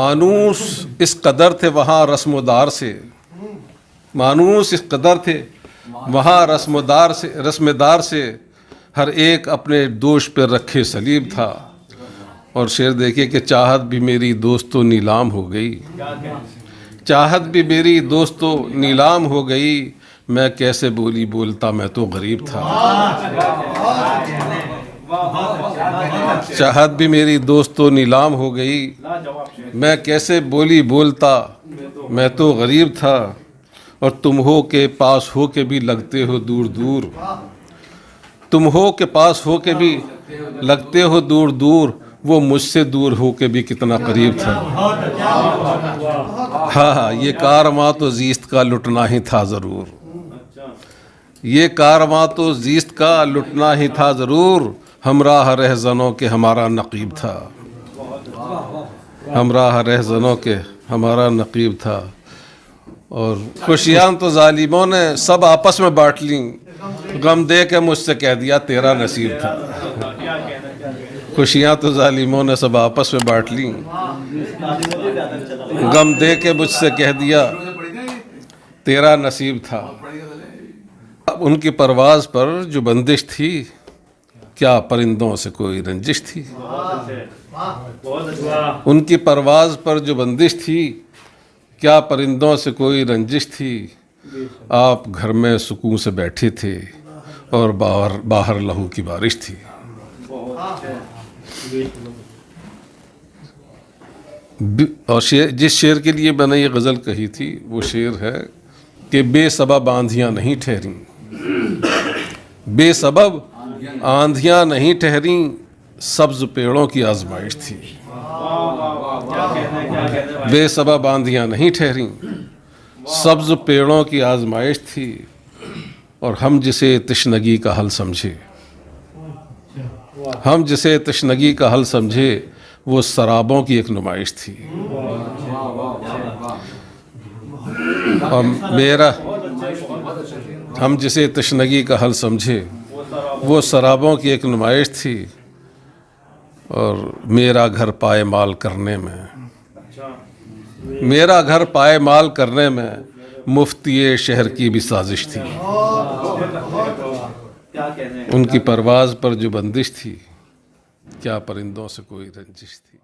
مانوس اس قدر تھے وہاں رسم و دار سے، مانوس اس قدر تھے وہاں رسم دار سے، ہر ایک اپنے دوش پہ رکھے سلیب تھا۔ اور شعر دیکھیے کہ چاہت بھی میری دوستو نیلام ہو گئی، چاہت بھی میری دوستو نیلام ہو گئی، میں کیسے بولی بولتا میں تو غریب تھا۔ چاہت بھی میری دوستو نیلام ہو گئی، میں کیسے بولی بولتا میں تو غریب تھا، اور تم ہو کے پاس ہو کے بھی لگتے ہو دور دور، تم ہو کے پاس ہو کے بھی لگتے ہو دور دور، وہ مجھ سے دور ہو کے بھی کتنا قریب تھا۔ ہاں یہ کارواں تو زیست کا لٹنا ہی تھا ضرور، یہ کارواں تو زیست کا لٹنا ہی تھا ضرور، ہمراہ رہزنوں کے ہمارا نقیب تھا، ہمراہ رہزنوں کے ہمارا نقیب تھا۔ اور خوشیاں تو ظالموں نے سب آپس میں بانٹ لیں، غم دے کے مجھ سے کہہ دیا تیرا نصیب تھا۔ خوشیاں تو ظالموں نے سب آپس میں بانٹ لیں، غم دے کے مجھ سے کہہ دیا تیرا نصیب تھا۔ اب ان کی پرواز پر جو بندش تھی، کیا پرندوں سے کوئی رنجش تھی؟ ان کی پرواز پر جو بندش تھی، کیا پرندوں سے کوئی رنجش تھی؟ آپ گھر میں سکون سے بیٹھے تھے اور باہر لہو کی بارش تھی۔ اور جس شعر کے لیے میں نے یہ غزل کہی تھی وہ شعر ہے کہ بے سبب آندھیاں نہیں ٹھہریں، بے سبب آندھیاں نہیں ٹھہریں، سبز پیڑوں کی آزمائش تھی۔ بے سبب آندھیاں نہیں ٹھہریں، سبز پیڑوں کی آزمائش تھی، اور ہم جسے تشنگی کا حل سمجھے، ہم جسے تشنگی کا حل سمجھے، وہ سرابوں کی ایک نمائش تھی۔ اور ہم جسے تشنگی کا حل سمجھے، وہ سرابوں کی ایک نمائش تھی، اور میرا گھر پائے مال کرنے میں، میرا گھر پائے مال کرنے میں، مفتی شہر کی بھی سازش تھی۔ ان کی پرواز پر جو بندش تھی، کیا پرندوں سے کوئی رنجش تھی؟